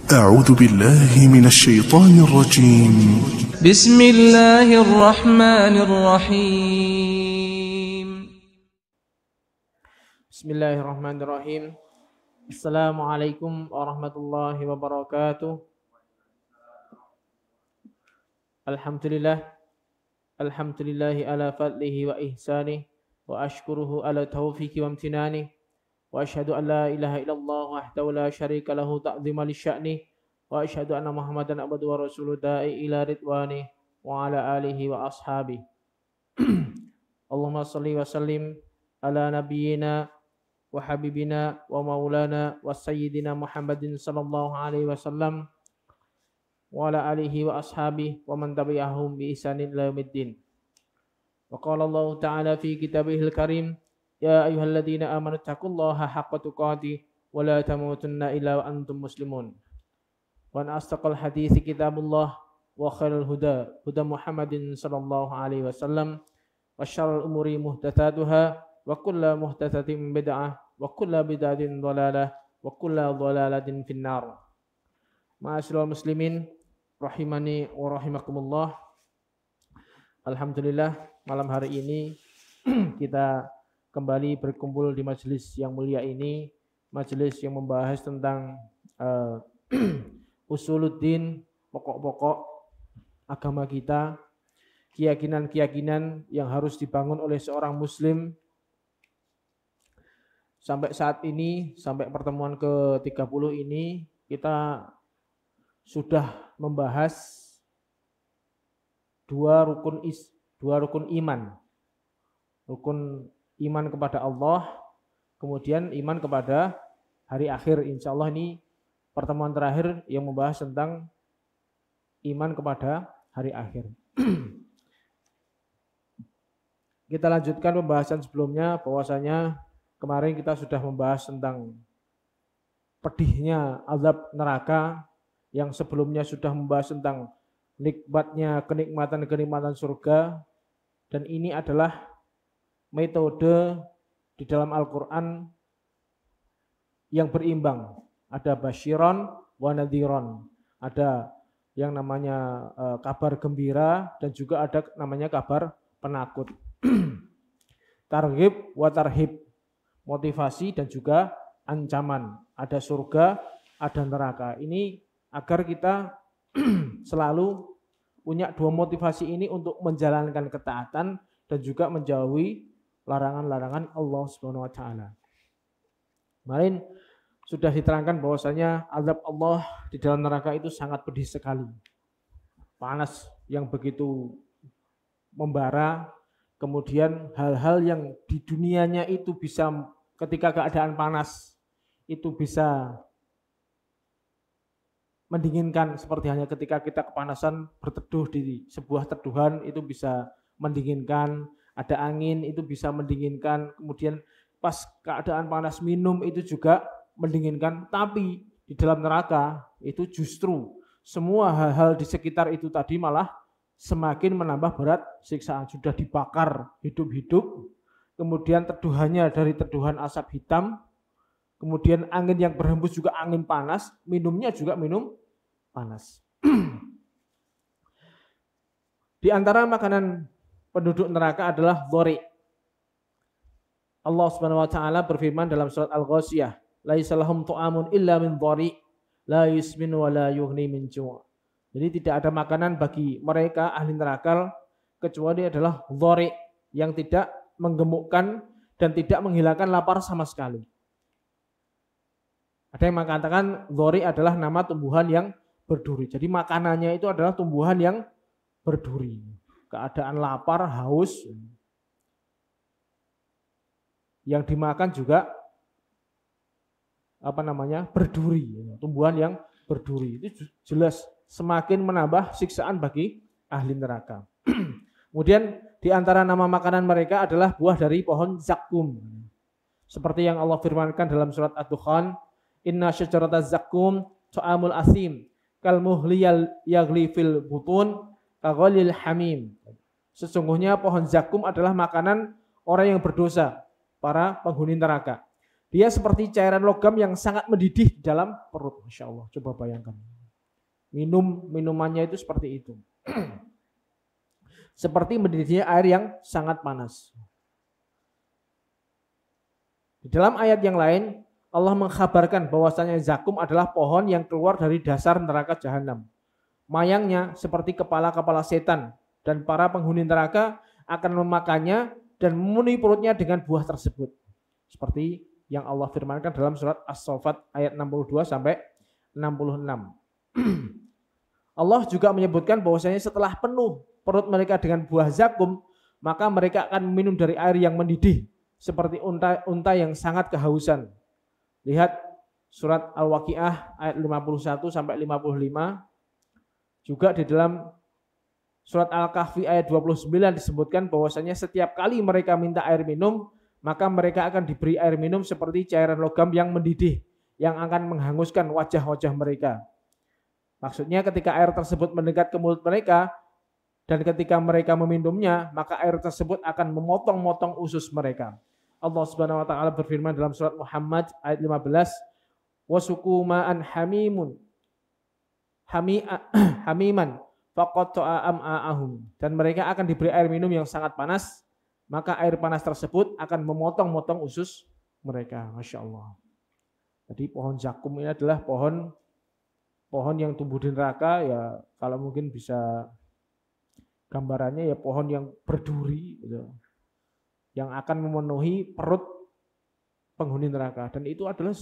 أعوذ بالله من الشيطان الرجيم. بسم الله الرحمن الرحيم. بسم الله الرحمن الرحيم. السلام عليكم ورحمة الله وبركاته. الحمد لله على فضله وإحسانه وأشكره على توفيقه وامتنانه وأشهد أن لا إله إلا الله وحده لا شريك له تعظيما لشأنه وأشهد أن محمدا عبده ورسوله داعي إلى رضوانه وعلى آله وأصحابه. اللهم صل وسلم على نبينا وحبيبنا ومولانا وسيدنا محمد صلى الله عليه وسلم وعلى آله وأصحابه ومن تبعهم بإحسان إلى يوم الدين. وقال الله تعالى في كتابه الكريم: يا أيها الذين آمنوا اتقوا الله حق تقاته ولا تموتن إلا وأنتم مسلمون. وأن أصدق الحديث كتاب الله وخير الهدى هدى محمد صلى الله عليه وسلم وشر الأمور محدثاتها وكل محدثة بدعة وكل بدعة ضلالة وكل ضلالة في النار. Ma'asyiral muslimin rahimani wa rahimakumullah. Alhamdulillah, malam hari ini kita kembali berkumpul di majelis yang mulia ini, majelis yang membahas tentang usuluddin, pokok-pokok agama kita, keyakinan-keyakinan yang harus dibangun oleh seorang muslim. Sampai saat ini, sampai pertemuan ke-30 ini, kita sudah membahas dua rukun iman. Rukun iman kepada Allah, kemudian iman kepada hari akhir. Insya Allah ini pertemuan terakhir yang membahas tentang iman kepada hari akhir. Kita lanjutkan pembahasan sebelumnya, bahwasanya kemarin kita sudah membahas tentang pedihnya azab neraka, yang sebelumnya sudah membahas tentang nikmatnya kenikmatan surga, dan ini adalah metode di dalam Al-Quran yang berimbang. Ada basyiron wa nadhiron, ada yang namanya kabar gembira dan juga ada namanya kabar penakut. Targhib wa tarhib, motivasi dan juga ancaman. Ada surga, ada neraka. Ini agar kita selalu punya dua motivasi ini untuk menjalankan ketaatan dan juga menjauhi larangan-larangan Allah Subhanahu wa taala. Kemarin sudah diterangkan bahwasanya azab Allah di dalam neraka itu sangat pedih sekali. Panas yang begitu membara, kemudian hal-hal yang di dunianya itu bisa ketika keadaan panas itu bisa mendinginkan, seperti halnya ketika kita kepanasan berteduh di sebuah teduhan itu bisa mendinginkan. Ada angin itu bisa mendinginkan, kemudian pas keadaan panas minum itu juga mendinginkan. Tapi di dalam neraka itu justru semua hal-hal di sekitar itu tadi malah semakin menambah berat siksaan. Sudah dibakar hidup-hidup, kemudian teduhannya dari teduhan asap hitam, kemudian angin yang berhembus juga angin panas, minumnya juga minum panas. Di antara makanan penduduk neraka adalah dhari. Allah Subhanahu wa taala berfirman dalam surat Al-Ghasyiyah, "Laisa lahum ta'amun illa min dhari, la yusmin wa la yughni min ju'." Jadi tidak ada makanan bagi mereka ahli neraka kecuali adalah dhari, yang tidak menggemukkan dan tidak menghilangkan lapar sama sekali. Ada yang mengatakan dhari adalah nama tumbuhan yang berduri. Jadi makanannya itu adalah tumbuhan yang berduri. Keadaan lapar, haus, yang dimakan juga berduri, tumbuhan yang berduri. Itu jelas semakin menambah siksaan bagi ahli neraka. Kemudian di antara nama makanan mereka adalah buah dari pohon zakum. Seperti yang Allah firmankan dalam surat Ad-Dukhan, "Inna syajarataz zakum ta'amul asim kal muhli yaghli fil butun kaghalil hamim." Sesungguhnya pohon zakum adalah makanan orang yang berdosa, para penghuni neraka. Dia seperti cairan logam yang sangat mendidih di dalam perut. Masya Allah, coba bayangkan. Minumannya itu seperti itu. Seperti mendidihnya air yang sangat panas. Di dalam ayat yang lain, Allah mengkhabarkan bahwasanya zakum adalah pohon yang keluar dari dasar neraka jahanam. Mayangnya seperti kepala-kepala setan, dan para penghuni neraka akan memakannya dan memenuhi perutnya dengan buah tersebut. Seperti yang Allah firmankan dalam surat As-Saffat ayat 62 sampai 66. Allah juga menyebutkan bahwasanya setelah penuh perut mereka dengan buah zakum, maka mereka akan minum dari air yang mendidih seperti unta yang sangat kehausan. Lihat surat Al-Waqiah ayat 51 sampai 55. Juga di dalam surat Al-Kahfi ayat 29 disebutkan bahwasanya setiap kali mereka minta air minum, maka mereka akan diberi air minum seperti cairan logam yang mendidih yang akan menghanguskan wajah-wajah mereka. Maksudnya ketika air tersebut mendekat ke mulut mereka dan ketika mereka meminumnya, maka air tersebut akan memotong-motong usus mereka. Allah Subhanahu wa taala berfirman dalam surat Muhammad ayat 15, "Wasuqu ma'an hamiman faqatta'a am'a'ahum." Dan mereka akan diberi air minum yang sangat panas, maka air panas tersebut akan memotong-motong usus mereka. Masya Allah. Jadi pohon zakum ini adalah pohon yang tumbuh di neraka, ya kalau mungkin bisa gambarannya ya pohon yang berduri gitu, yang akan memenuhi perut penghuni neraka, dan itu adalah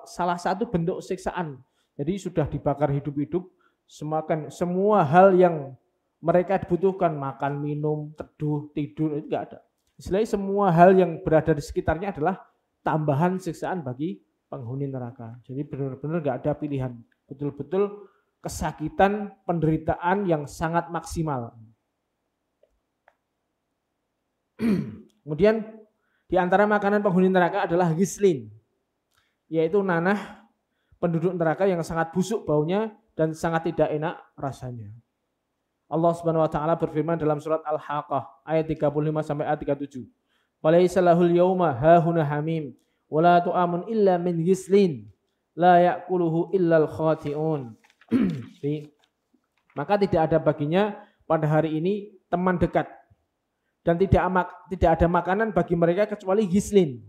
salah satu bentuk siksaan. Jadi sudah dibakar hidup-hidup, semua hal yang mereka dibutuhkan, makan, minum, teduh, tidur, itu enggak ada. Istilahnya semua hal yang berada di sekitarnya adalah tambahan siksaan bagi penghuni neraka. Jadi benar-benar enggak ada pilihan. Betul-betul kesakitan, penderitaan yang sangat maksimal. Kemudian di antara makanan penghuni neraka adalah ghislin, yaitu nanah penduduk neraka yang sangat busuk baunya dan sangat tidak enak rasanya. Allah Subhanahu wa taala berfirman dalam surat Al-Haqqah ayat 35 sampai ayat 37. "Walaisa lahul yauma hahuna hamim wala tu'amun illa min ghislin la ya'kuluhu illal khati'un." Maka tidak ada baginya pada hari ini teman dekat dan tidak ada makanan bagi mereka kecuali ghislin.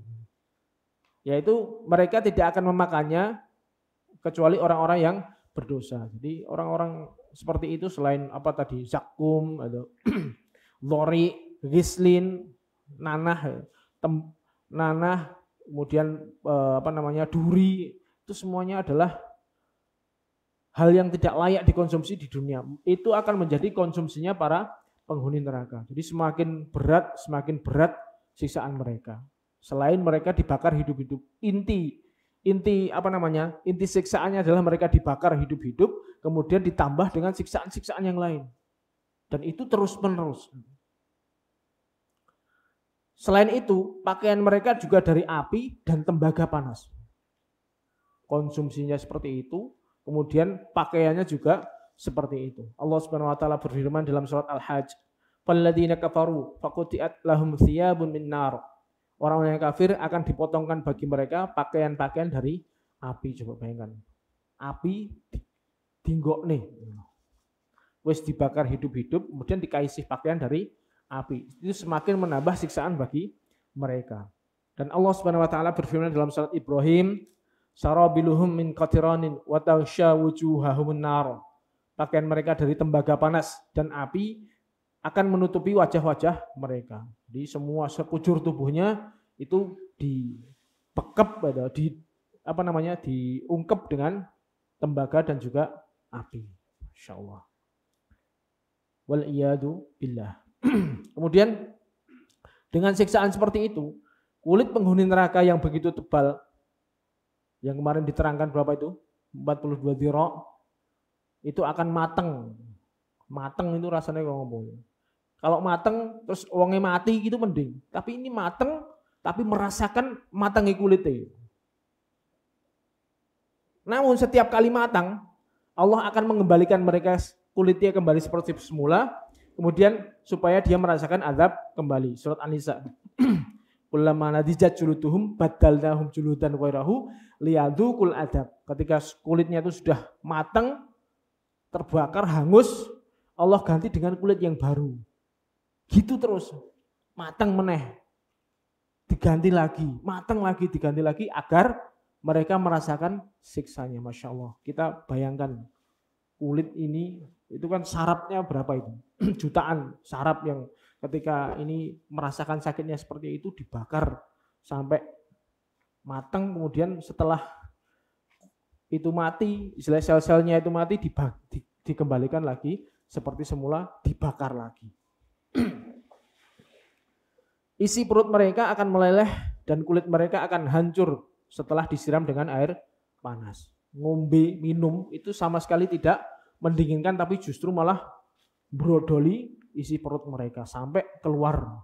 Yaitu mereka tidak akan memakannya kecuali orang-orang yang berdosa. Jadi orang-orang seperti itu selain apa tadi, zakum atau lori, ghislin, nanah, kemudian duri, itu semuanya adalah hal yang tidak layak dikonsumsi di dunia. Itu akan menjadi konsumsinya para penghuni neraka. Jadi semakin berat siksaan mereka. Selain mereka dibakar hidup-hidup, inti siksaannya adalah mereka dibakar hidup-hidup, kemudian ditambah dengan siksaan-siksaan yang lain. Dan itu terus-menerus. Selain itu, pakaian mereka juga dari api dan tembaga panas. Konsumsinya seperti itu, kemudian pakaiannya juga seperti itu. Allah Subhanahu wa taala berfirman dalam surat Al-Hajj, "Falladzina kafaru faquti'at lahum thiyabun min nar." Orang-orang yang kafir akan dipotongkan bagi mereka pakaian-pakaian dari api. Coba bayangkan. Api dinggok nih. Wes dibakar hidup-hidup, kemudian dikasih pakaian dari api. Itu semakin menambah siksaan bagi mereka. Dan Allah Subhanahu wa taala berfirman dalam surat Ibrahim, "Sarabiluhum min qatiranin wa taghsha wujuhahum nar." Pakaian mereka dari tembaga panas dan api akan menutupi wajah-wajah mereka. Jadi semua sekujur tubuhnya itu diungkep dengan tembaga dan juga api. Insyaallah. Wal iyadu billah. Kemudian dengan siksaan seperti itu, kulit penghuni neraka yang begitu tebal, yang kemarin diterangkan berapa itu? 42 dhira, itu akan mateng. Mateng itu rasanya kalau ngomong. Kalau mateng terus wonge mati gitu mending. Tapi ini mateng tapi merasakan matangnya kulitnya. Namun setiap kali matang, Allah akan mengembalikan mereka kulitnya kembali seperti semula, kemudian supaya dia merasakan azab kembali. Surat An-Nisa. kullama nadijat juluduhum badalnahum juludan ghairahu liyadzuqul adab. Ketika kulitnya itu sudah matang, terbakar, hangus, Allah ganti dengan kulit yang baru. Gitu terus, matang meneh, diganti lagi, matang lagi, diganti lagi, agar mereka merasakan siksanya. Masya Allah, kita bayangkan kulit ini, itu kan sarapnya berapa itu? Jutaan sarap yang ketika ini merasakan sakitnya seperti itu, dibakar sampai matang, kemudian setelah itu mati, istilah sel-selnya itu mati, dikembalikan lagi seperti semula, dibakar lagi. Isi perut mereka akan meleleh dan kulit mereka akan hancur setelah disiram dengan air panas. Ngombe, minum itu sama sekali tidak mendinginkan, tapi justru malah brodoli isi perut mereka sampai keluar.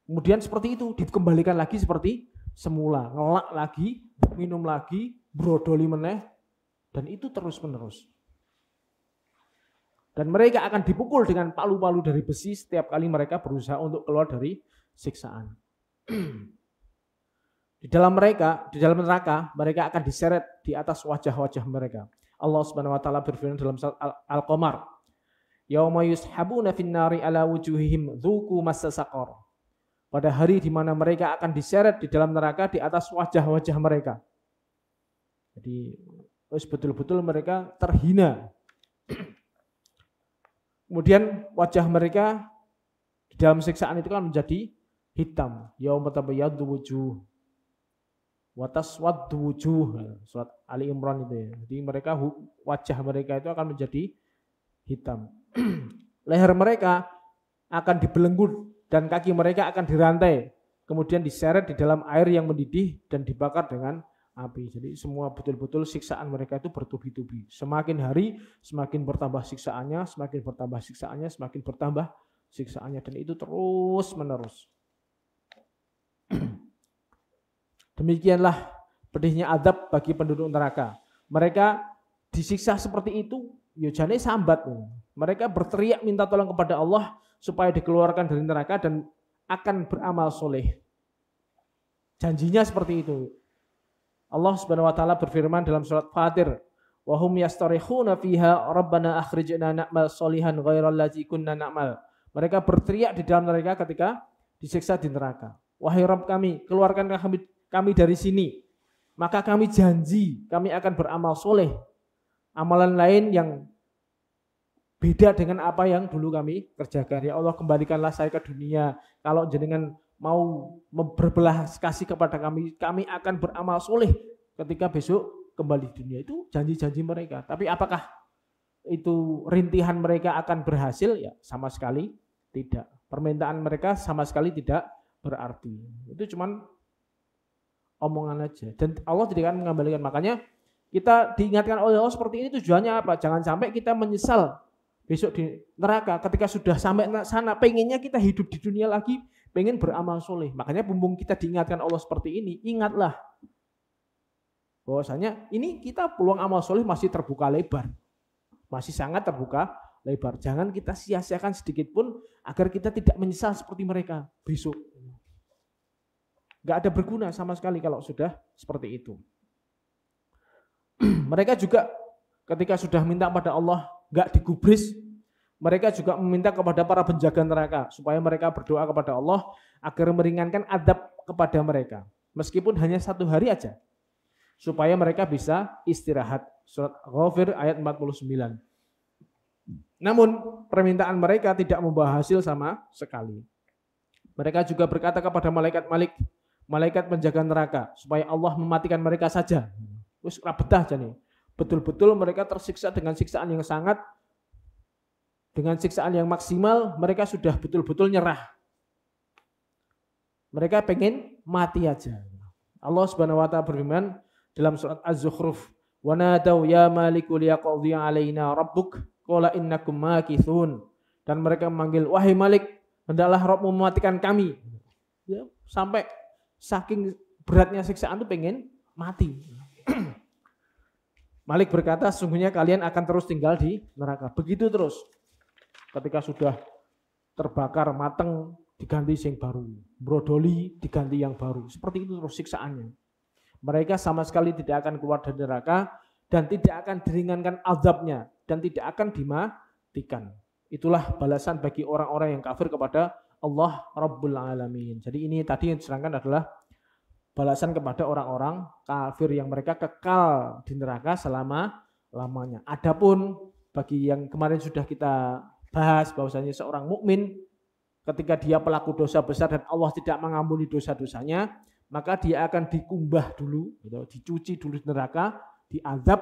Kemudian seperti itu dikembalikan lagi seperti semula, ngelak lagi, minum lagi, brodoli meneh, dan itu terus menerus. Dan mereka akan dipukul dengan palu-palu dari besi setiap kali mereka berusaha untuk keluar dari siksaan. Di dalam neraka, mereka akan diseret di atas wajah-wajah mereka. Allah Subhanahu wa taala berfirman dalam surat Al-Qamar, "Yauma yushabuna fin-nari ala wujuhihim dzuqu massa saqar." Pada hari di mana mereka akan diseret di dalam neraka di atas wajah-wajah mereka. Jadi betul-betul mereka terhina. Kemudian wajah mereka di dalam siksaan itu kan menjadi hitam. Yauma tabayyadu wujuh wa taswaddu wujuh. Surat Ali Imran itu ya. Jadi mereka wajah mereka itu akan menjadi hitam. Leher mereka akan dibelenggu dan kaki mereka akan dirantai. Kemudian diseret di dalam air yang mendidih dan dibakar dengan api. Jadi semua betul-betul siksaan mereka itu bertubi-tubi. Semakin hari semakin bertambah siksaannya, semakin bertambah siksaannya, semakin bertambah siksaannya, dan itu terus menerus. Demikianlah pedihnya azab bagi penduduk neraka. Mereka disiksa seperti itu, ya jane sambat. Mereka berteriak minta tolong kepada Allah supaya dikeluarkan dari neraka dan akan beramal soleh. Janjinya seperti itu. Allah Subhanahu wa taala berfirman dalam surat Fatir, "Wa hum yastarihuna fiha rabbana akhrijna na'mal sholihan ghairal ladzi kunna na'mal." Mereka berteriak di dalam neraka ketika disiksa di neraka. "Wahai Rabb kami, keluarkan kami dari sini. Maka kami janji kami akan beramal soleh. Amalan lain yang beda dengan apa yang dulu kami kerjakan. Ya Allah, kembalikanlah saya ke dunia. Kalau jenengan mau berbelah kasih kepada kami, kami akan beramal soleh ketika besok kembali dunia." Itu janji-janji mereka. Tapi apakah itu rintihan mereka akan berhasil? Ya sama sekali tidak. Permintaan mereka sama sekali tidak berarti. Itu cuman omongan aja. Dan Allah tidak akan mengembalikan. Makanya kita diingatkan oleh Allah seperti ini, tujuannya apa? Jangan sampai kita menyesal besok di neraka ketika sudah sampai sana. Pengennya kita hidup di dunia lagi, pengen beramal soleh. Makanya bumbung kita diingatkan Allah seperti ini, ingatlah bahwasanya ini kita peluang amal soleh masih terbuka lebar, masih sangat terbuka lebar. Jangan kita sia-siakan sedikit pun agar kita tidak menyesal seperti mereka besok. Gak ada berguna sama sekali kalau sudah seperti itu. Mereka juga ketika sudah minta pada Allah gak digubris, mereka juga meminta kepada para penjaga neraka supaya mereka berdoa kepada Allah agar meringankan adab kepada mereka. Meskipun hanya 1 hari aja. Supaya mereka bisa istirahat. Surat Ghafir ayat 49. Namun permintaan mereka tidak membawa hasil sama sekali. Mereka juga berkata kepada malaikat penjaga neraka supaya Allah mematikan mereka saja. Wis ora betah jane. Betul-betul mereka tersiksa dengan siksaan yang sangat, dengan siksaan yang maksimal, mereka sudah betul-betul nyerah. Mereka pengen mati aja. Allah Subhanahu wa taala berfirman dalam surat Az-Zukhruf, "Wa nadaw ya maliku liyaqdi 'alaina rabbuk qala innakum makithun." Dan mereka memanggil, "Wahai Malik, hendaklah Rabbmu mematikan kami." Ya, sampai saking beratnya siksaan itu pengen mati. Malik berkata, "Sungguhnya kalian akan terus tinggal di neraka." Begitu terus. Ketika sudah terbakar mateng diganti yang baru, brodoli diganti yang baru. Seperti itu terus siksaannya. Mereka sama sekali tidak akan keluar dari neraka dan tidak akan diringankan azabnya dan tidak akan dimatikan. Itulah balasan bagi orang-orang yang kafir kepada Allah Rabbul Alamin. Jadi ini tadi yang diserangkan adalah balasan kepada orang-orang kafir yang mereka kekal di neraka selama-lamanya. Adapun bagi yang kemarin sudah kita bahas bahwasanya seorang mukmin ketika dia pelaku dosa besar dan Allah tidak mengampuni dosa-dosanya, maka dia akan dikumbah dulu, dicuci dulu di neraka, diazab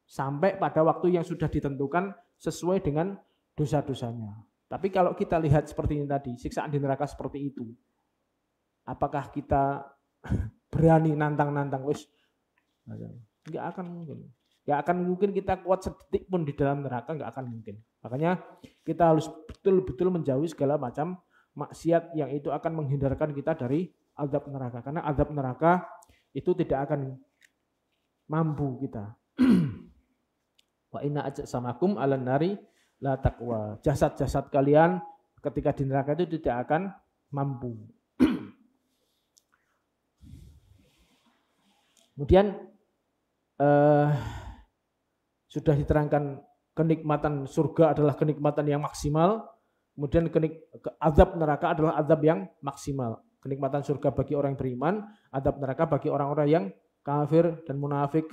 sampai pada waktu yang sudah ditentukan sesuai dengan dosa-dosanya. Tapi kalau kita lihat seperti ini tadi, siksaan di neraka seperti itu, apakah kita berani nantang-nantang? Nggak akan mungkin. Nggak akan mungkin kita kuat sedetik pun di dalam neraka, nggak akan mungkin. Makanya kita harus betul-betul menjauhi segala macam maksiat yang itu akan menghindarkan kita dari azab neraka. Karena azab neraka itu tidak akan mampu kita. Wa inna ajsamakum 'alan nari la taqwa. Jasad-jasad kalian ketika di neraka itu tidak akan mampu. Kemudian sudah diterangkan kenikmatan surga adalah kenikmatan yang maksimal. Kemudian azab neraka adalah azab yang maksimal. Kenikmatan surga bagi orang yang beriman, azab neraka bagi orang-orang yang kafir dan munafik.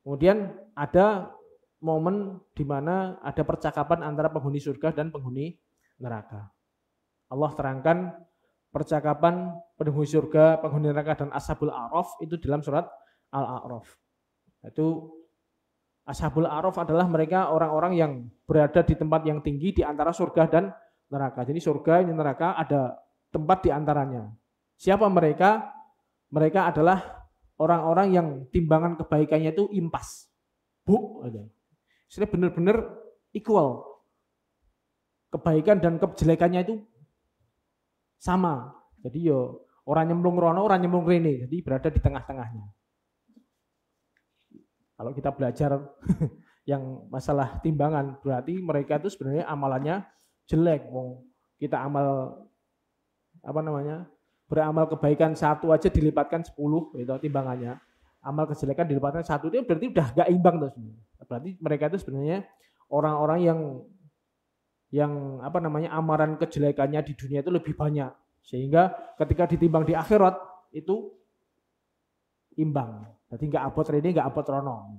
Kemudian ada momen di mana ada percakapan antara penghuni surga dan penghuni neraka. Allah terangkan percakapan penghuni surga, penghuni neraka dan Ashabul A'raf itu dalam surat Al-A'raf. Itu Ashabul A'raf adalah mereka orang-orang yang berada di tempat yang tinggi di antara surga dan neraka. Jadi surga dan neraka ada tempat di antaranya. Siapa mereka? Mereka adalah orang-orang yang timbangan kebaikannya itu impas. Jadi benar-benar equal. Kebaikan dan kejelekannya itu sama. Jadi yo orang nyemplung rono, orang nyemplung rene. Jadi berada di tengah-tengahnya. Kalau kita belajar yang masalah timbangan, berarti mereka itu sebenarnya amalannya jelek. Kita beramal kebaikan 1 aja dilipatkan 10 itu timbangannya. Amal kejelekan dilipatkan 1 itu berarti udah gak imbang tuh. Berarti mereka itu sebenarnya orang-orang yang amaran kejelekannya di dunia itu lebih banyak. Sehingga ketika ditimbang di akhirat itu imbang. Jadi nggak abot rene, nggak abot rono.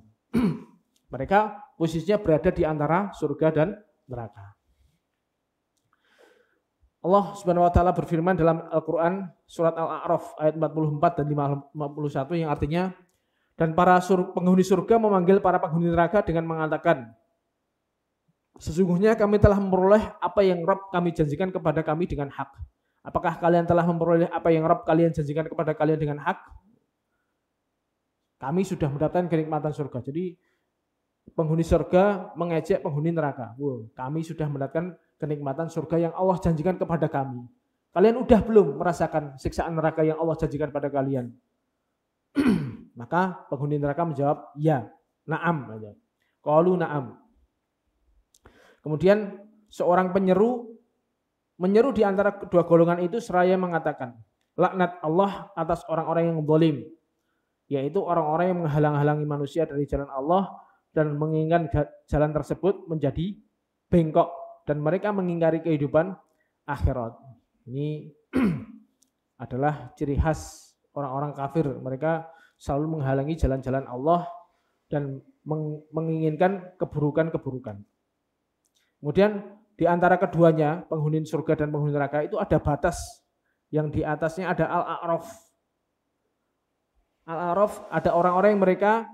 Mereka posisinya berada di antara surga dan neraka. Allah Subhanahu wa taala berfirman dalam Al-Qur'an surat Al-A'raf ayat 44 dan 51 yang artinya, dan para penghuni surga memanggil para penghuni neraka dengan mengatakan, sesungguhnya kami telah memperoleh apa yang Rabb kami janjikan kepada kami dengan hak. Apakah kalian telah memperoleh apa yang Rabb kalian janjikan kepada kalian dengan hak? Kami sudah mendapatkan kenikmatan surga. Jadi penghuni surga mengejek penghuni neraka. Kami sudah mendapatkan kenikmatan surga yang Allah janjikan kepada kami. Kalian udah belum merasakan siksaan neraka yang Allah janjikan pada kalian? Maka penghuni neraka menjawab, ya, na'am. Qalu na'am. Kemudian seorang menyeru di antara kedua golongan itu seraya mengatakan, laknat Allah atas orang-orang yang zalim, yaitu orang-orang yang menghalang-halangi manusia dari jalan Allah dan menginginkan jalan tersebut menjadi bengkok dan mereka mengingkari kehidupan akhirat. Ini adalah ciri khas orang-orang kafir. Mereka selalu menghalangi jalan-jalan Allah dan menginginkan keburukan-keburukan. Kemudian di antara keduanya, penghuni surga dan penghuni neraka itu ada batas yang di atasnya ada Al-A'raf. Al-A'raf ada orang-orang yang mereka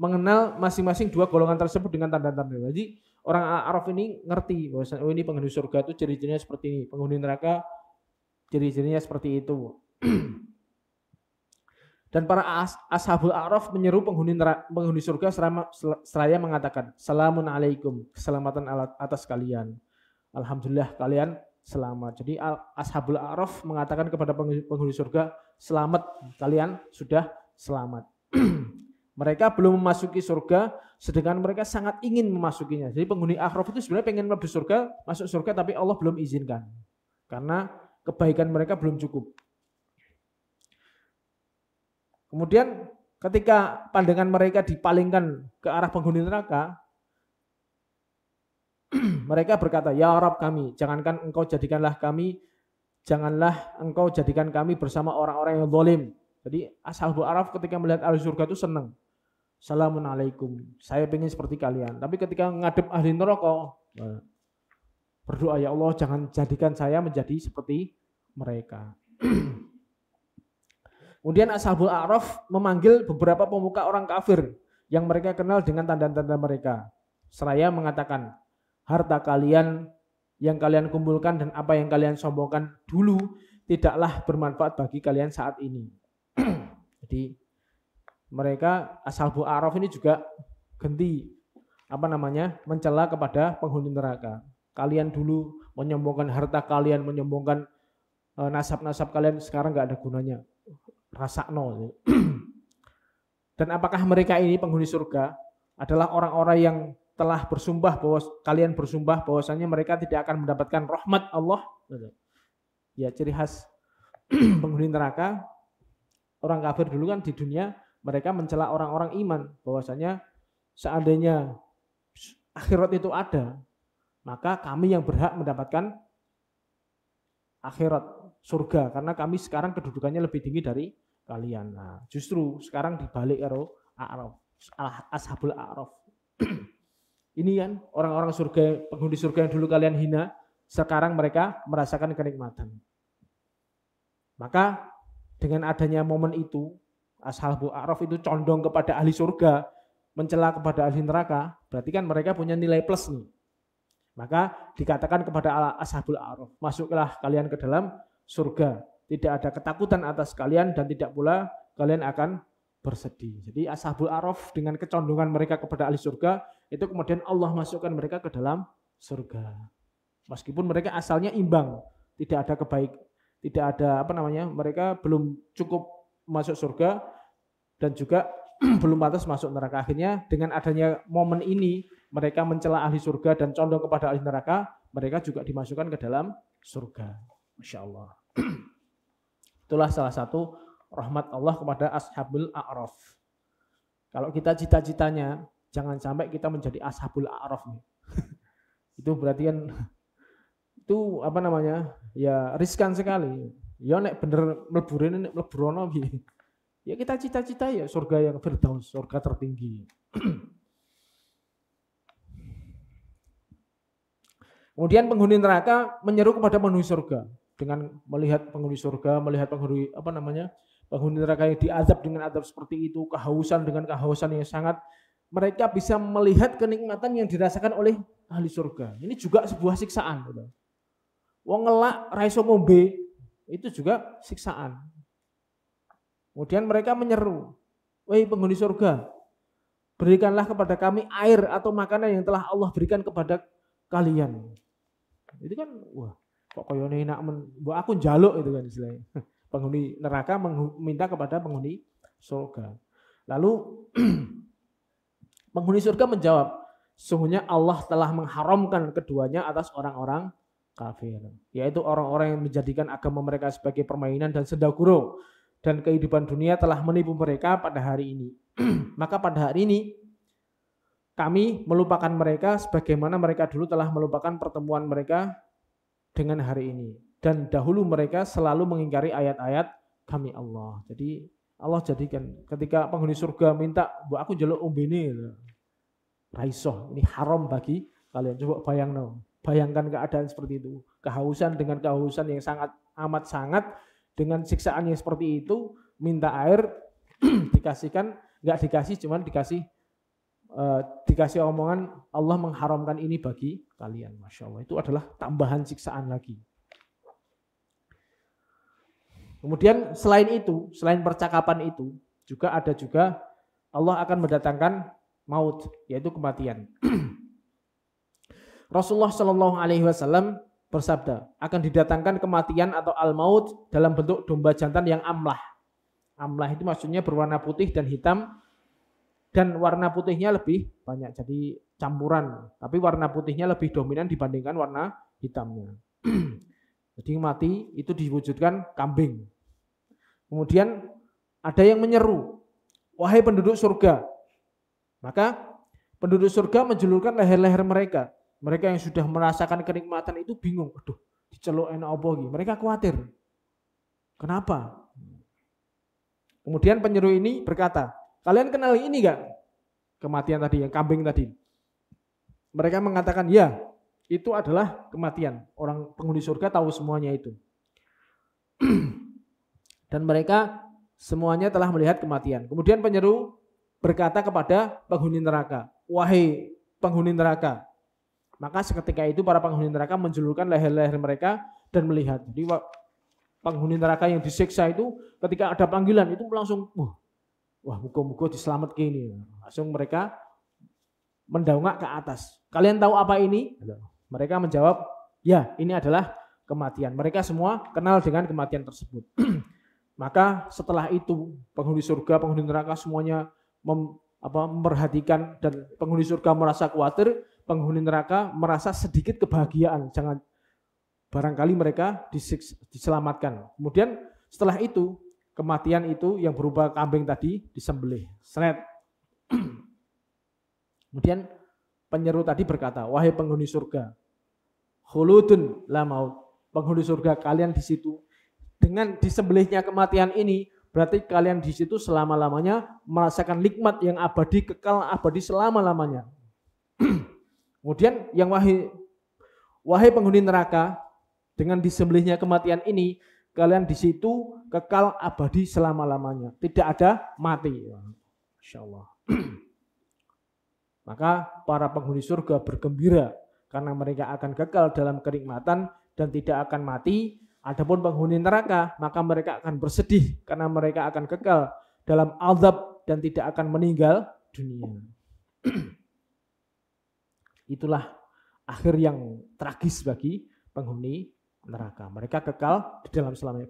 mengenal masing-masing dua golongan tersebut dengan tanda-tanda. Jadi orang Al-A'raf ini ngerti bahwa ini penghuni surga itu ciri-cirinya seperti ini, penghuni neraka ciri-cirinya seperti itu. Dan para ashabul A'raf menyeru penghuni surga seraya mengatakan, Salamun alaikum, keselamatan atas kalian. Alhamdulillah kalian selamat. Jadi ashabul A'raf mengatakan kepada penghuni surga, selamat, kalian sudah selamat. Mereka belum memasuki surga sedangkan mereka sangat ingin memasukinya. Jadi penghuni A'raf itu sebenarnya pengen masuk surga, tapi Allah belum izinkan karena kebaikan mereka belum cukup. Kemudian ketika pandangan mereka dipalingkan ke arah penghuni neraka, mereka berkata, ya Rabb kami, janganlah engkau jadikan kami bersama orang-orang yang zalim. Jadi Ashabul A'raf ketika melihat ahli surga itu senang. Assalamualaikum, saya pengen seperti kalian. Tapi ketika ngadep ahli neraka, berdoa, ya Allah jangan jadikan saya menjadi seperti mereka. Kemudian Ashabul A'raf memanggil beberapa pemuka orang kafir yang mereka kenal dengan tanda-tanda mereka. Seraya mengatakan, harta kalian yang kalian kumpulkan dan apa yang kalian sombongkan dulu tidaklah bermanfaat bagi kalian saat ini. Jadi mereka Ashabul A'raf ini juga genti mencela kepada penghuni neraka. Kalian dulu menyombongkan harta kalian, menyombongkan nasab-nasab kalian, sekarang nggak ada gunanya. Rasakno. Dan apakah mereka ini penghuni surga adalah orang-orang yang telah bersumpah bahwa kalian bersumpah bahwasanya mereka tidak akan mendapatkan rahmat Allah? Ya, ciri khas penghuni neraka orang kafir dulu kan di dunia mereka mencela orang-orang iman bahwasanya seandainya akhirat itu ada, maka kami yang berhak mendapatkan akhirat surga karena kami sekarang kedudukannya lebih tinggi dari kalian. Nah, justru sekarang dibalik karo Ashabul A'raf. Ini kan orang-orang surga, penghuni surga yang dulu kalian hina, sekarang mereka merasakan kenikmatan. Maka dengan adanya momen itu, Ashabul A'raf itu condong kepada ahli surga, mencela kepada ahli neraka, berarti kan mereka punya nilai plus nih. Maka dikatakan kepada Ashabul A'raf, masuklah kalian ke dalam surga. Tidak ada ketakutan atas kalian dan tidak pula kalian akan bersedih. Jadi Ashabul A'raf dengan kecondongan mereka kepada ahli surga, itu kemudian Allah masukkan mereka ke dalam surga. Meskipun mereka asalnya imbang, tidak ada mereka belum cukup masuk surga dan juga belum pantas masuk neraka. Akhirnya dengan adanya momen ini, mereka mencela ahli surga dan condong kepada ahli neraka, mereka juga dimasukkan ke dalam surga. Masya Allah. Itulah salah satu rahmat Allah kepada Ashabul A'raf. Kalau kita cita-citanya, jangan sampai kita menjadi Ashabul A'raf. Itu berarti kan, itu ya riskan sekali. Ya nek bener mleburene nek mleburono piye. Ya kita cita-cita ya surga yang firdaus, surga tertinggi. Kemudian penghuni neraka menyeru kepada penghuni surga dengan melihat penghuni surga, melihat penghuni penghuni neraka yang diazab dengan azab seperti itu, kehausan dengan kehausan yang sangat, mereka bisa melihat kenikmatan yang dirasakan oleh ahli surga. Ini juga sebuah siksaan. Wong ngelak ra iso ngombe, itu juga siksaan. Kemudian mereka menyeru, "Wahai penghuni surga, berikanlah kepada kami air atau makanan yang telah Allah berikan kepada kalian." Itu kan, wah, kok koyone enak mbok aku njaluk itu kan istilahnya. Penghuni neraka meminta kepada penghuni surga. Lalu penghuni surga menjawab, sesungguhnya Allah telah mengharamkan keduanya atas orang-orang kafir, yaitu orang-orang yang menjadikan agama mereka sebagai permainan dan sendaguro, dan kehidupan dunia telah menipu mereka pada hari ini. Maka pada hari ini kami melupakan mereka sebagaimana mereka dulu telah melupakan pertemuan mereka dengan hari ini. Dan dahulu mereka selalu mengingkari ayat-ayat kami Allah. Jadi Allah jadikan ketika penghuni surga minta, "Bu aku njaluk ombene." Raisoh, ini haram bagi kalian. Coba bayangkan keadaan seperti itu. Kehausan dengan kehausan yang sangat amat sangat, dengan siksaan yang seperti itu, minta air dikasihkan, enggak dikasih, cuman dikasih omongan Allah mengharamkan ini bagi kalian. Masya Allah, itu adalah tambahan siksaan lagi. Kemudian selain itu, selain percakapan itu, juga ada Allah akan mendatangkan maut, yaitu kematian. Rasulullah Shallallahu Alaihi Wasallam bersabda, akan didatangkan kematian atau al-maut dalam bentuk domba jantan yang amlah. Amlah itu maksudnya berwarna putih dan hitam, Dan warna putihnya lebih banyak, jadi campuran. Tapi warna putihnya lebih dominan dibandingkan warna hitamnya. Jadi mati itu diwujudkan kambing. Kemudian ada yang menyeru, wahai penduduk surga. Maka penduduk surga menjulurkan leher-leher mereka. Mereka yang sudah merasakan kenikmatan itu bingung. Aduh, diceluk enak apa iki? Mereka khawatir. Kenapa? Kemudian penyeru ini berkata, kalian kenal ini enggak? Kematian tadi, yang kambing tadi. Mereka mengatakan, ya, itu adalah kematian. Orang penghuni surga tahu semuanya itu. Dan mereka semuanya telah melihat kematian. Kemudian penyeru berkata kepada penghuni neraka, wahai penghuni neraka. Maka seketika itu para penghuni neraka menjulurkan leher-leher mereka dan melihat. Jadi penghuni neraka yang disiksa itu ketika ada panggilan itu langsung wah muka-muka diselamat ini. Langsung mereka mendongak ke atas. Kalian tahu apa ini? Mereka menjawab, ya ini adalah kematian. Mereka semua kenal dengan kematian tersebut. Maka setelah itu penghuni surga, penghuni neraka semuanya memperhatikan, dan penghuni surga merasa khawatir, penghuni neraka merasa sedikit kebahagiaan. Jangan barangkali mereka diselamatkan. Kemudian setelah itu kematian itu yang berupa kambing tadi disembelih. Seret. Kemudian penyeru tadi berkata, wahai penghuni surga, khuludun la maut. Penghuni surga, kalian di situ dengan disembelihnya kematian ini berarti kalian di situ selama-lamanya merasakan nikmat yang abadi, kekal abadi selama-lamanya. Kemudian yang wahai penghuni neraka, dengan disembelihnya kematian ini kalian di situ kekal abadi selama-lamanya, tidak ada mati. Insyaallah. Maka para penghuni surga bergembira karena mereka akan kekal dalam kenikmatan dan tidak akan mati. Adapun penghuni neraka, maka mereka akan bersedih karena mereka akan kekal dalam azab dan tidak akan meninggal dunia. Itulah akhir yang tragis bagi penghuni neraka. Mereka kekal di dalam selamanya.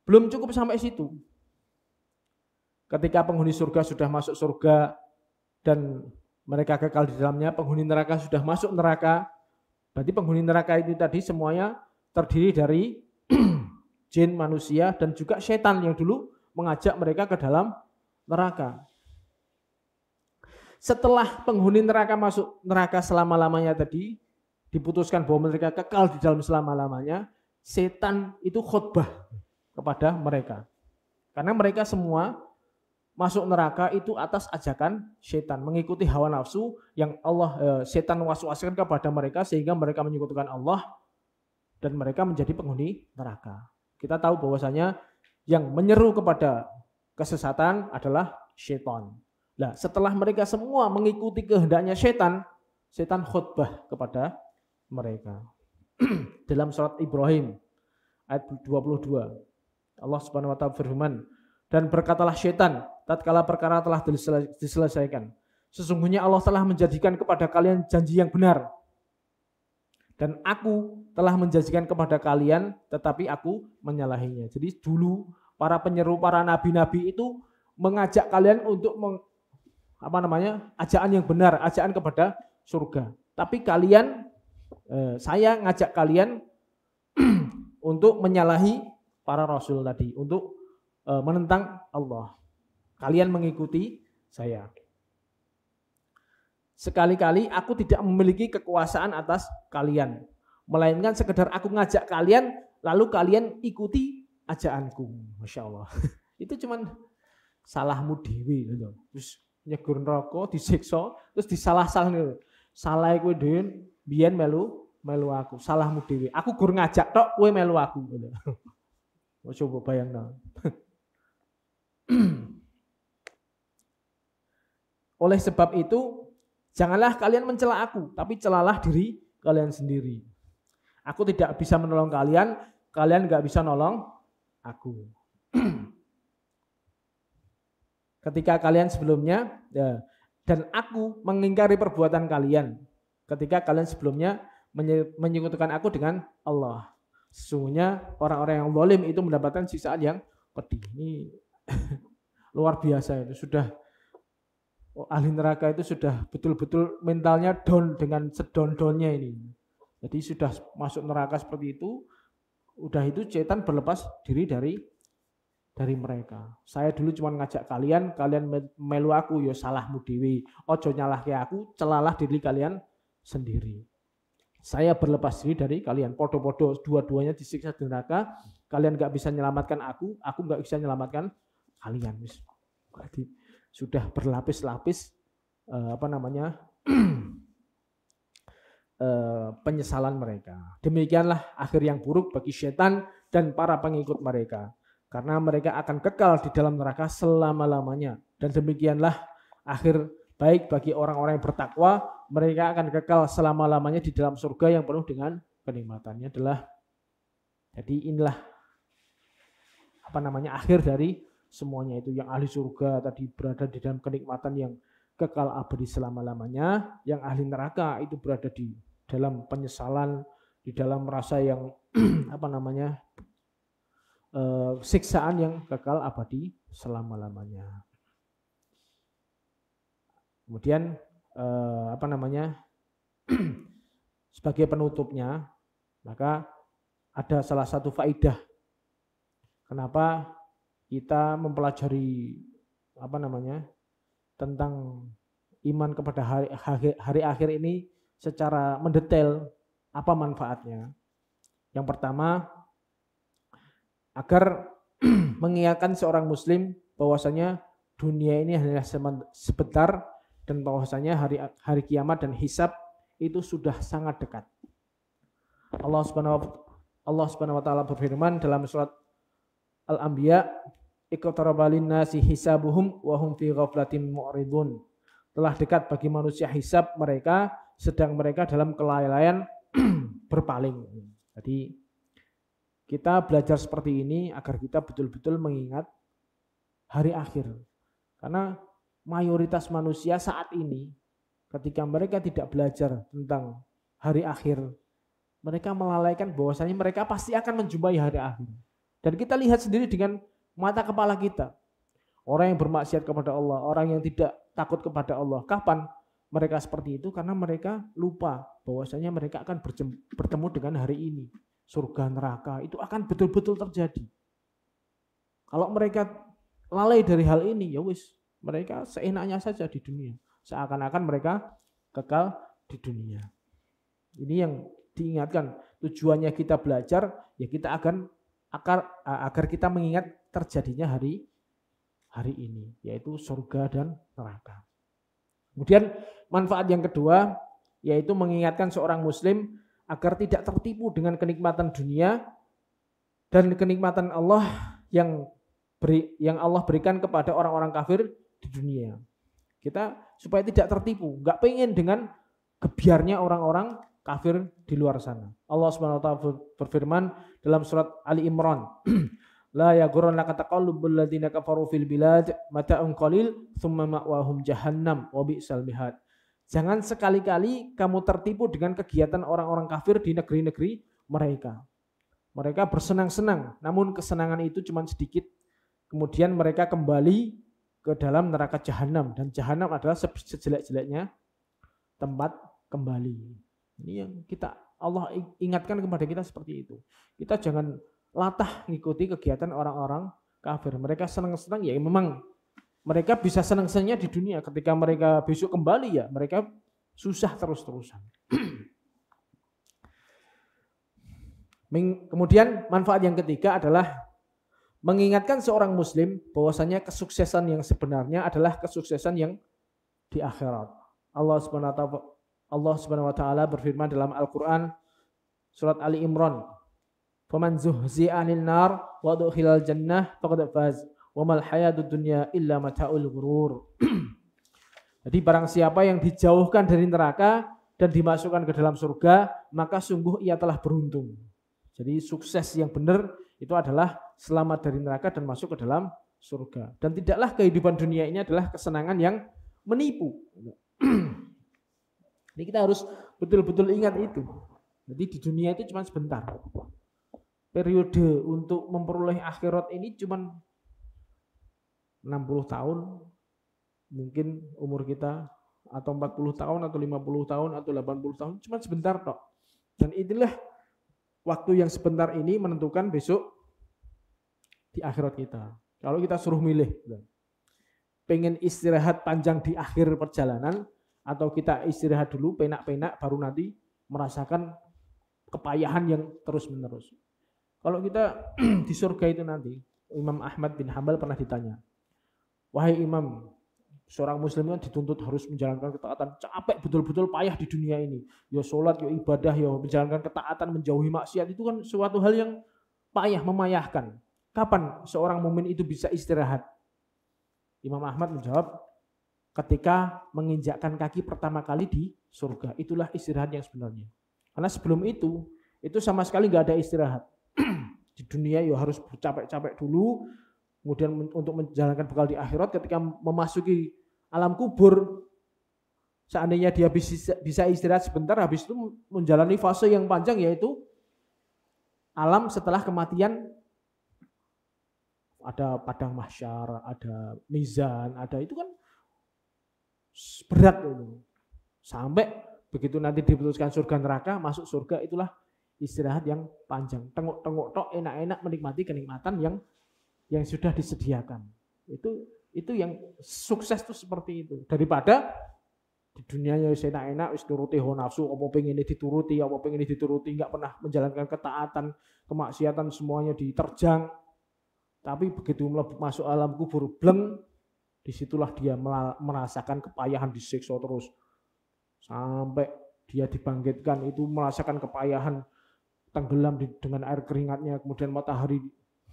Belum cukup sampai situ. Ketika penghuni surga sudah masuk surga dan mereka kekal di dalamnya, penghuni neraka sudah masuk neraka. Berarti penghuni neraka itu tadi semuanya terdiri dari jin, manusia, dan juga setan yang dulu mengajak mereka ke dalam neraka. Setelah penghuni neraka masuk neraka selama-lamanya tadi, diputuskan bahwa mereka kekal di dalam selama-lamanya, setan itu khotbah kepada mereka. Karena mereka semua masuk neraka itu atas ajakan setan, mengikuti hawa nafsu yang setan waswaskan kepada mereka sehingga mereka menyekutukan Allah dan mereka menjadi penghuni neraka. Kita tahu bahwasanya yang menyeru kepada kesesatan adalah setan. Nah, setelah mereka semua mengikuti kehendaknya setan, setan khutbah kepada mereka. Dalam surat Ibrahim ayat 22, Allah Subhanahu wa taala berfirman, dan berkatalah setan tatkala perkara telah diselesaikan, sesungguhnya Allah telah menjanjikan kepada kalian janji yang benar, dan aku telah menjanjikan kepada kalian tetapi aku menyalahinya. Jadi dulu para penyeru, para nabi-nabi itu mengajak kalian untuk ajakan yang benar, ajakan kepada surga. Tapi kalian, saya ngajak kalian untuk menyalahi para rasul tadi, untuk menentang Allah. Kalian mengikuti saya. Sekali-kali aku tidak memiliki kekuasaan atas kalian, melainkan sekedar aku ngajak kalian, lalu kalian ikuti ajakanku. Masya Allah. Itu cuman salahmu dewi. Terus nyegur neraka, disiksa, terus disalah-salah. Salah kowe dhewe biyen melu aku, salahmu dewi. Aku gur ngajak tok, kowe melu aku. Mau coba bayangno. Oleh sebab itu, janganlah kalian mencela aku, tapi celalah diri kalian sendiri. Aku tidak bisa menolong kalian, kalian nggak bisa nolong aku. Ketika kalian sebelumnya, dan aku mengingkari perbuatan kalian, ketika kalian sebelumnya menyekutukan aku dengan Allah. Sesungguhnya orang-orang yang zalim itu mendapatkan siksaan yang pedih. Ini luar biasa itu. Sudah ahli neraka itu sudah betul-betul mentalnya down dengan sedon-downnya ini. Jadi sudah masuk neraka seperti itu, udah itu setan berlepas diri dari mereka. Saya dulu cuma ngajak kalian melu aku, ya salahmu dewi. Ojo nyalahke aku, celalah diri kalian sendiri. Saya berlepas diri dari kalian. Podo-podo dua-duanya disiksa di neraka. Kalian gak bisa menyelamatkan aku gak bisa menyelamatkan kalian. Berarti sudah berlapis-lapis penyesalan mereka. Demikianlah akhir yang buruk bagi setan dan para pengikut mereka. Karena mereka akan kekal di dalam neraka selama-lamanya. Dan demikianlah akhir baik bagi orang-orang yang bertakwa, mereka akan kekal selama-lamanya di dalam surga yang penuh dengan kenikmatannya adalah. Jadi inilah akhir dari semuanya itu. Yang ahli surga tadi berada di dalam kenikmatan yang kekal abadi selama-lamanya, yang ahli neraka itu berada di dalam penyesalan, di dalam rasa yang siksaan yang kekal abadi selama-lamanya. Kemudian sebagai penutupnya, maka ada salah satu faidah kenapa kita mempelajari tentang iman kepada hari akhir ini secara mendetail, apa manfaatnya. Yang pertama, agar mengingatkan seorang muslim bahwasanya dunia ini hanya sebentar dan bahwasanya hari kiamat dan hisab itu sudah sangat dekat. Allah Subhanahu wa taala berfirman dalam surat Al-Anbiya, iqtaraba linnasi hisabuhum wa hum fi ghaflatin mu'ridun. Telah dekat bagi manusia hisab mereka, sedang mereka dalam kelalaian berpaling. Jadi kita belajar seperti ini agar kita betul-betul mengingat hari akhir. Karena mayoritas manusia saat ini ketika mereka tidak belajar tentang hari akhir, mereka melalaikan bahwasanya mereka pasti akan menjumpai hari akhir. Dan kita lihat sendiri dengan mata kepala kita. Orang yang bermaksiat kepada Allah, orang yang tidak takut kepada Allah. Kapan mereka seperti itu? Karena mereka lupa bahwasanya mereka akan bertemu dengan hari ini. Surga neraka itu akan betul-betul terjadi. Kalau mereka lalai dari hal ini, ya wis, mereka seenaknya saja di dunia. Seakan-akan mereka kekal di dunia. Ini yang diingatkan. Tujuannya kita belajar, ya kita agar kita mengingat terjadinya hari ini, yaitu surga dan neraka. Kemudian manfaat yang kedua, yaitu mengingatkan seorang muslim agar tidak tertipu dengan kenikmatan dunia dan kenikmatan Allah yang Allah berikan kepada orang-orang kafir di dunia. Kita supaya tidak tertipu, nggak pengen dengan gebiarnya orang-orang kafir di luar sana. Allah Subhanahu wa taala berfirman dalam surat Ali Imran, la yaghurrannaka taqallubul ladzina kafaru fil bilad mata'un qalil tsumma ma'wahum jahannam wa bi'sal mihad. Jangan sekali-kali kamu tertipu dengan kegiatan orang-orang kafir di negeri-negeri mereka. Mereka bersenang-senang, namun kesenangan itu cuma sedikit. Kemudian mereka kembali ke dalam neraka jahanam, dan jahanam adalah sejelek-jeleknya tempat kembali. Ini yang Allah ingatkan kepada kita seperti itu. Kita jangan latah mengikuti kegiatan orang-orang kafir. Mereka senang-senang, ya memang mereka bisa senang-senangnya di dunia. Ketika mereka besok kembali, ya mereka susah terus-terusan. Kemudian manfaat yang ketiga adalah mengingatkan seorang muslim bahwasanya kesuksesan yang sebenarnya adalah kesuksesan yang di akhirat. Allah Subhanahu wa taala berfirman dalam Al-Qur'an surat Ali Imran, "Faman zuhzi'a 'anil nar wa udkhilal jannah faqad faz wa mal hayatud dunya illa mata'ul ghurur." Jadi barang siapa yang dijauhkan dari neraka dan dimasukkan ke dalam surga, maka sungguh ia telah beruntung. Jadi sukses yang benar itu adalah selamat dari neraka dan masuk ke dalam surga. Dan tidaklah kehidupan dunia ini adalah kesenangan yang menipu. Jadi kita harus betul-betul ingat itu. Jadi di dunia itu cuma sebentar. Periode untuk memperoleh akhirat ini cuma 60 tahun mungkin umur kita, atau 40 tahun atau 50 tahun atau 80 tahun, cuma sebentar tok. Dan inilah waktu yang sebentar ini menentukan besok di akhirat kita. Kalau kita suruh milih, pengen istirahat panjang di akhir perjalanan, atau kita istirahat dulu penak-penak baru nanti merasakan kepayahan yang terus-menerus. Kalau kita di surga itu nanti, Imam Ahmad bin Hanbal pernah ditanya, wahai Imam, seorang muslim kan dituntut harus menjalankan ketaatan, capek betul-betul payah di dunia ini. Ya sholat, ya ibadah, ya menjalankan ketaatan, menjauhi maksiat, itu kan suatu hal yang payah, memayahkan. Kapan seorang mukmin itu bisa istirahat? Imam Ahmad menjawab, ketika menginjakkan kaki pertama kali di surga, itulah istirahat yang sebenarnya. Karena sebelum itu sama sekali nggak ada istirahat. Di dunia ya harus capek-capek dulu, kemudian untuk menjalankan bekal di akhirat, ketika memasuki alam kubur, seandainya dia bisa istirahat sebentar, habis itu menjalani fase yang panjang, yaitu alam setelah kematian. Ada padang mahsyar, ada mizan, ada itu kan berat itu. Sampai begitu nanti diputuskan surga neraka, masuk surga, itulah istirahat yang panjang. Tengok-tengok tok, enak-enak menikmati kenikmatan yang sudah disediakan. Itu yang sukses tuh seperti itu. Daripada di dunianya enak-enak wis turuti hawa nafsu, apa pengen dituruti, apa pengen dituruti, enggak pernah menjalankan ketaatan, kemaksiatan semuanya diterjang. Tapi begitu masuk alam kubur, bleng, disitulah dia merasakan kepayahan, disiksa terus sampai dia dibangkitkan, itu merasakan kepayahan, tenggelam dengan air keringatnya, kemudian matahari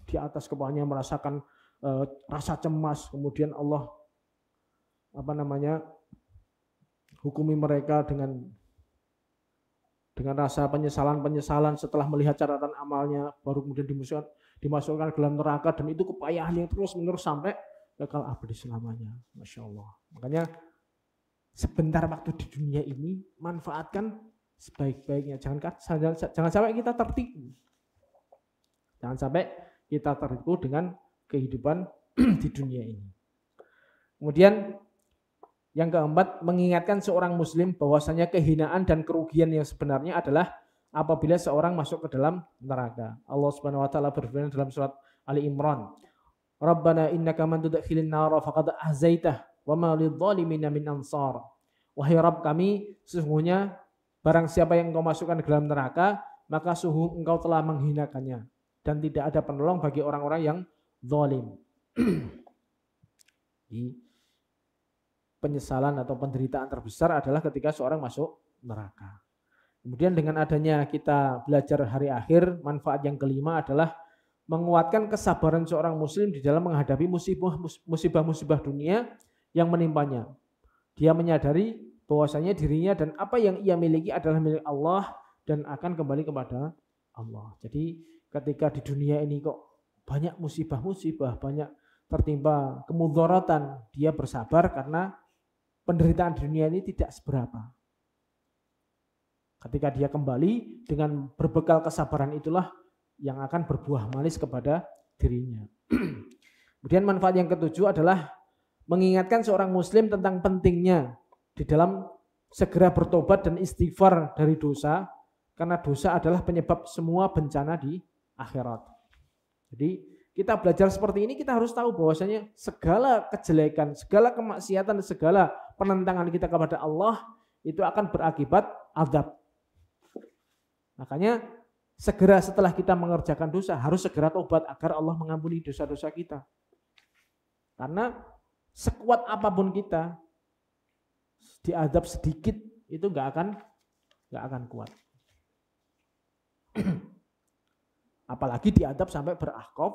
di atas kepalanya, merasakan rasa cemas, kemudian Allah hukumi mereka dengan rasa penyesalan setelah melihat catatan amalnya, baru kemudian dimasukkan ke dalam neraka, dan itu kepayahan yang terus-menerus sampai kekal abadi selamanya. Masya Allah. Makanya sebentar waktu di dunia ini manfaatkan sebaik-baiknya. Jangan sampai kita tertipu. Jangan sampai kita tertipu dengan kehidupan di dunia ini. Kemudian yang keempat, mengingatkan seorang muslim bahwasanya kehinaan dan kerugian yang sebenarnya adalah apabila seorang masuk ke dalam neraka. Allah Subhanahu wa taala berfirman dalam surat Ali Imran, Rabbana innaka man tudkhilin nar faqad ahzaitah wa ma lidh-dhalimin min ansar. Wahai Rabb kami, sesungguhnya barang siapa yang engkau masukkan ke dalam neraka, maka sungguh engkau telah menghinakannya, dan tidak ada penolong bagi orang-orang yang zalim. Penyesalan atau penderitaan terbesar adalah ketika seorang masuk neraka. Kemudian dengan adanya kita belajar hari akhir, manfaat yang kelima adalah menguatkan kesabaran seorang muslim di dalam menghadapi musibah-musibah dunia yang menimpanya. Dia menyadari bahwasanya dirinya dan apa yang ia miliki adalah milik Allah dan akan kembali kepada Allah. Jadi ketika di dunia ini kok banyak musibah-musibah, banyak tertimpa kemudaratan, dia bersabar karena penderitaan di dunia ini tidak seberapa. Ketika dia kembali dengan berbekal kesabaran, itulah yang akan berbuah manis kepada dirinya. Kemudian manfaat yang ketujuh adalah mengingatkan seorang muslim tentang pentingnya di dalam segera bertobat dan istighfar dari dosa, karena dosa adalah penyebab semua bencana di akhirat. Jadi kita belajar seperti ini, kita harus tahu bahwasanya segala kejelekan, segala kemaksiatan, segala penentangan kita kepada Allah itu akan berakibat azab. Makanya segera setelah kita mengerjakan dosa harus segera tobat agar Allah mengampuni dosa-dosa kita. Karena sekuat apapun kita, diazab sedikit itu nggak akan kuat. Apalagi diazab sampai berahqab.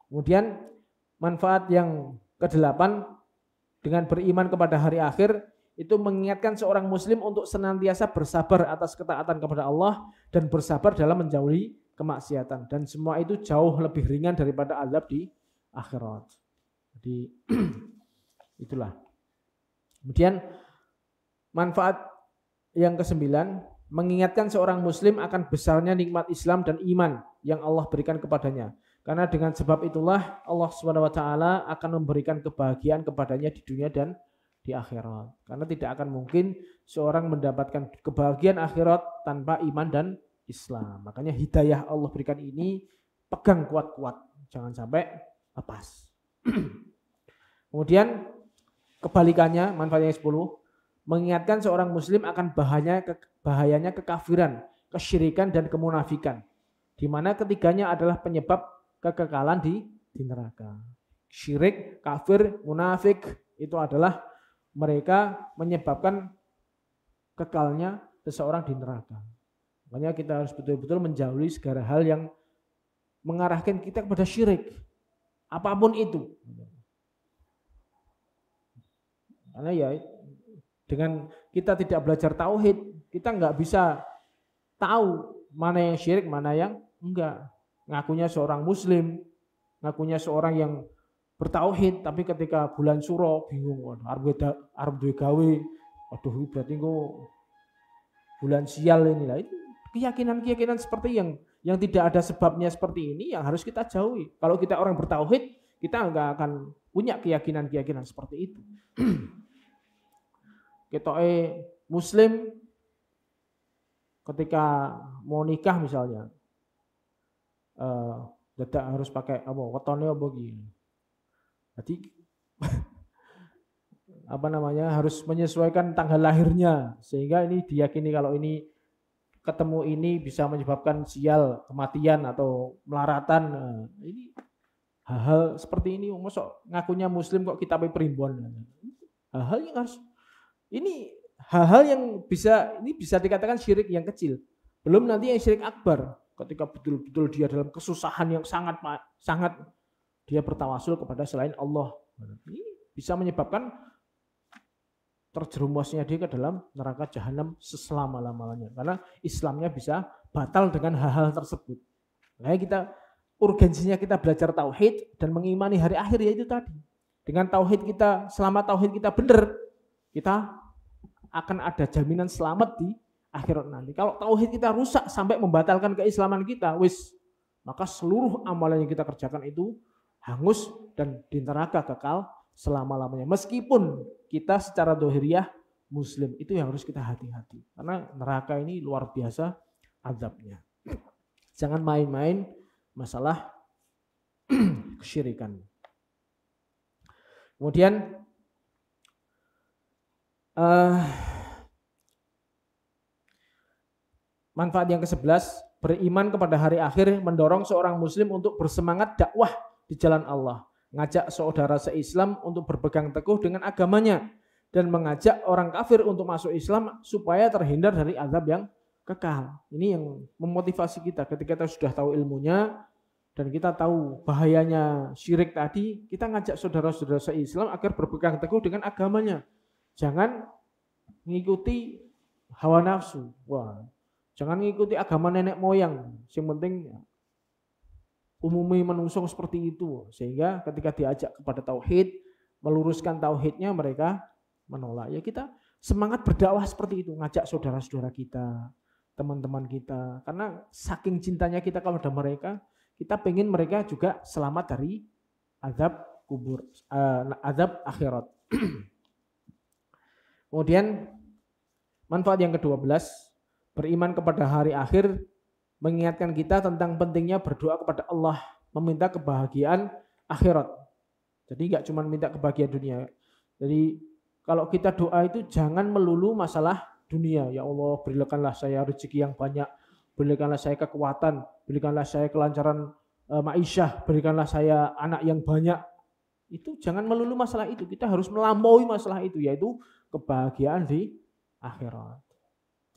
Kemudian manfaat yang kedelapan, dengan beriman kepada hari akhir, itu mengingatkan seorang muslim untuk senantiasa bersabar atas ketaatan kepada Allah dan bersabar dalam menjauhi kemaksiatan, dan semua itu jauh lebih ringan daripada azab di akhirat. Jadi itulah. Kemudian manfaat yang kesembilan, mengingatkan seorang muslim akan besarnya nikmat Islam dan iman yang Allah berikan kepadanya. Karena dengan sebab itulah Allah SWT akan memberikan kebahagiaan kepadanya di dunia dan di akhirat. Karena tidak akan mungkin seorang mendapatkan kebahagiaan akhirat tanpa iman dan Islam. Makanya hidayah Allah berikan ini pegang kuat-kuat. Jangan sampai lepas. Kemudian kebalikannya, manfaat yang 10, mengingatkan seorang muslim akan bahayanya kekafiran, kesyirikan dan kemunafikan. Di mana ketiganya adalah penyebab kekekalan di neraka. Syirik, kafir, munafik itu adalah mereka menyebabkan kekalnya seseorang di neraka. Makanya kita harus betul-betul menjauhi segala hal yang mengarahkan kita kepada syirik. Apapun itu. Karena ya dengan kita tidak belajar tauhid, kita nggak bisa tahu mana yang syirik, mana yang enggak. Ngakunya seorang muslim, ngakunya seorang yang bertauhid, tapi ketika bulan suro bingung, arep duwe gawe, waduh berarti kok bulan sial inilah. Itu keyakinan-keyakinan seperti yang tidak ada sebabnya seperti ini yang harus kita jauhi. Kalau kita orang bertauhid, kita enggak akan punya keyakinan-keyakinan seperti itu. Ketoke muslim ketika mau nikah misalnya, dadak harus pakai apa? Wetone apa gini. Jadi harus menyesuaikan tanggal lahirnya sehingga ini diyakini kalau ini ketemu ini bisa menyebabkan sial, kematian atau melaratan. Ini hal-hal seperti ini mosok ngakunya muslim kok kita primbon. Hal-hal yang harus hal-hal yang bisa dikatakan syirik yang kecil. Belum nanti yang syirik akbar. Ketika betul-betul dia dalam kesusahan yang sangat dia bertawasul kepada selain Allah. Ini bisa menyebabkan terjerumusnya dia ke dalam neraka jahanam selama-lamanya. Karena Islamnya bisa batal dengan hal-hal tersebut. Nah, urgensinya kita belajar tauhid dan mengimani hari akhir yaitu tadi. Dengan tauhid kita, selama tauhid kita benar, kita akan ada jaminan selamat di akhirat nanti. Kalau tauhid kita rusak sampai membatalkan keislaman kita, maka seluruh amalan yang kita kerjakan itu hangus dan di neraka kekal selama-lamanya. Meskipun kita secara dohiriyah muslim, itu yang harus kita hati-hati. Karena neraka ini luar biasa azabnya. Jangan main-main masalah kesyirikan. Kemudian manfaat yang ke-11, beriman kepada hari akhir mendorong seorang muslim untuk bersemangat dakwah di jalan Allah, ngajak saudara se-Islam untuk berpegang teguh dengan agamanya dan mengajak orang kafir untuk masuk Islam supaya terhindar dari azab yang kekal. Ini yang memotivasi kita ketika kita sudah tahu ilmunya dan kita tahu bahayanya syirik tadi, kita ngajak saudara-saudara se-Islam agar berpegang teguh dengan agamanya. Jangan mengikuti hawa nafsu. Jangan mengikuti agama nenek moyang. Yang penting umumnya menungsung seperti itu. Sehingga ketika diajak kepada tauhid, meluruskan tauhidnya mereka menolak. Ya kita semangat berdakwah seperti itu. Ngajak saudara-saudara kita, teman-teman kita. Karena saking cintanya kita kepada mereka, kita pengen mereka juga selamat dari azab kubur, azab akhirat. Kemudian manfaat yang ke-12, beriman kepada hari akhir mengingatkan kita tentang pentingnya berdoa kepada Allah, meminta kebahagiaan akhirat. Jadi enggak cuma minta kebahagiaan dunia. Jadi kalau kita doa itu jangan melulu masalah dunia. Ya Allah, berikanlah saya rezeki yang banyak, berikanlah saya kekuatan, berikanlah saya kelancaran ma'isyah, berikanlah saya anak yang banyak. Itu jangan melulu masalah itu. Kita harus melampaui masalah itu, yaitu kebahagiaan di akhirat.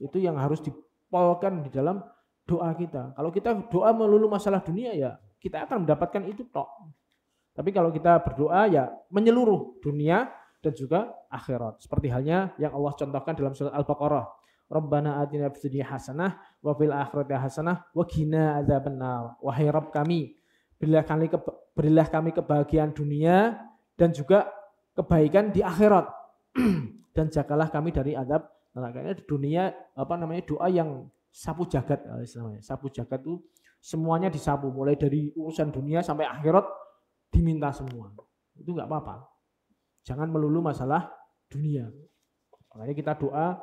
Itu yang harus dipolkan di dalam doa kita. Kalau kita doa melulu masalah dunia, ya kita akan mendapatkan itu tok. Tapi kalau kita berdoa ya menyeluruh dunia dan juga akhirat. Seperti halnya yang Allah contohkan dalam surat Al-Baqarah. Rabbana atina fid dunya hasanah wa fil akhirati hasanah wa qina adzabannar. Wahai Rabb kami, berilah kami kebahagiaan dunia dan juga kebaikan di akhirat. Dan jagalah kami dari azab Nerakanya di dunia doa yang sapu jagat istilahnya. Sapu jagat itu semuanya disapu, mulai dari urusan dunia sampai akhirat diminta semua. Itu enggak apa-apa. Jangan melulu masalah dunia. Makanya kita doa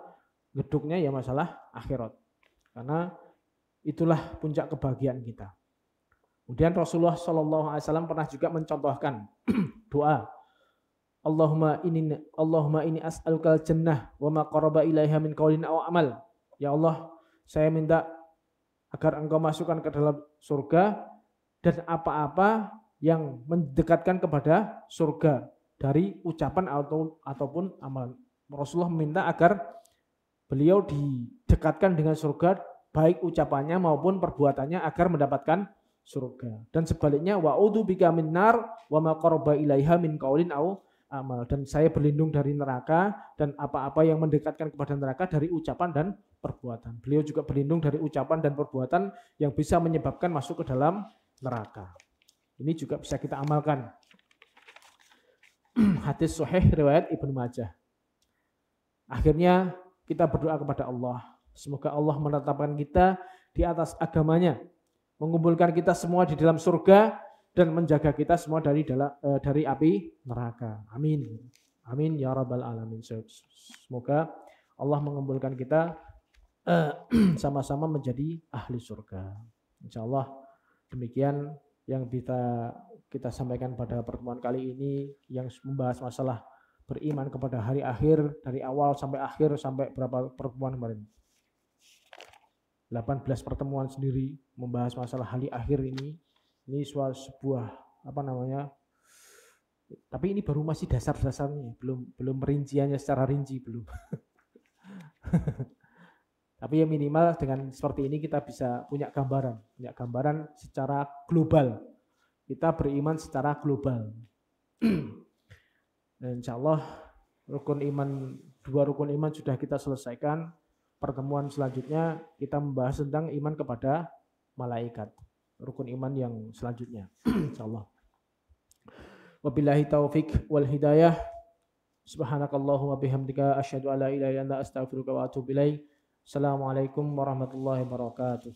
geduknya ya masalah akhirat. Karena itulah puncak kebahagiaan kita. Kemudian Rasulullah SAW pernah juga mencontohkan doa. Allahumma ini as'alukal jannah wa ma qaraba ilaiha min qaulin aw amal. Ya Allah, saya minta agar Engkau masukkan ke dalam surga dan apa-apa yang mendekatkan kepada surga dari ucapan ataupun amal. Rasulullah meminta agar beliau didekatkan dengan surga baik ucapannya maupun perbuatannya agar mendapatkan surga. Dan sebaliknya wa'udzu bika min nar wa ma qaraba ilaiha min qaulin aw amal. Dan saya berlindung dari neraka dan apa-apa yang mendekatkan kepada neraka dari ucapan dan perbuatan. Beliau juga berlindung dari ucapan dan perbuatan yang bisa menyebabkan masuk ke dalam neraka. Ini juga bisa kita amalkan. Hadis sahih riwayat Ibnu Majah. Akhirnya kita berdoa kepada Allah. Semoga Allah menetapkan kita di atas agamanya, mengumpulkan kita semua di dalam surga dan menjaga kita semua dari api neraka. Amin. Amin ya rabbal alamin. Semoga Allah mengumpulkan kita sama-sama menjadi ahli surga. Insyaallah demikian yang kita sampaikan pada pertemuan kali ini yang membahas masalah beriman kepada hari akhir dari awal sampai akhir sampai berapa pertemuan kemarin. 18 pertemuan sendiri membahas masalah hari akhir ini. Ini sebuah tapi ini baru masih dasar-dasarnya, belum rinciannya secara rinci belum. Tapi ya minimal dengan seperti ini kita bisa punya gambaran secara global. Kita beriman secara global. Dan insyaallah dua rukun iman sudah kita selesaikan. Pertemuan selanjutnya kita membahas tentang iman kepada malaikat. Rukun iman yang selanjutnya. Insyaallah. Wabillahi taufik wal hidayah. Subhanakallahumma bihamdika asyhadu an la ilaha illa anta astaghfiruka wa atubu ilaik. Assalamualaikum warahmatullahi wabarakatuh.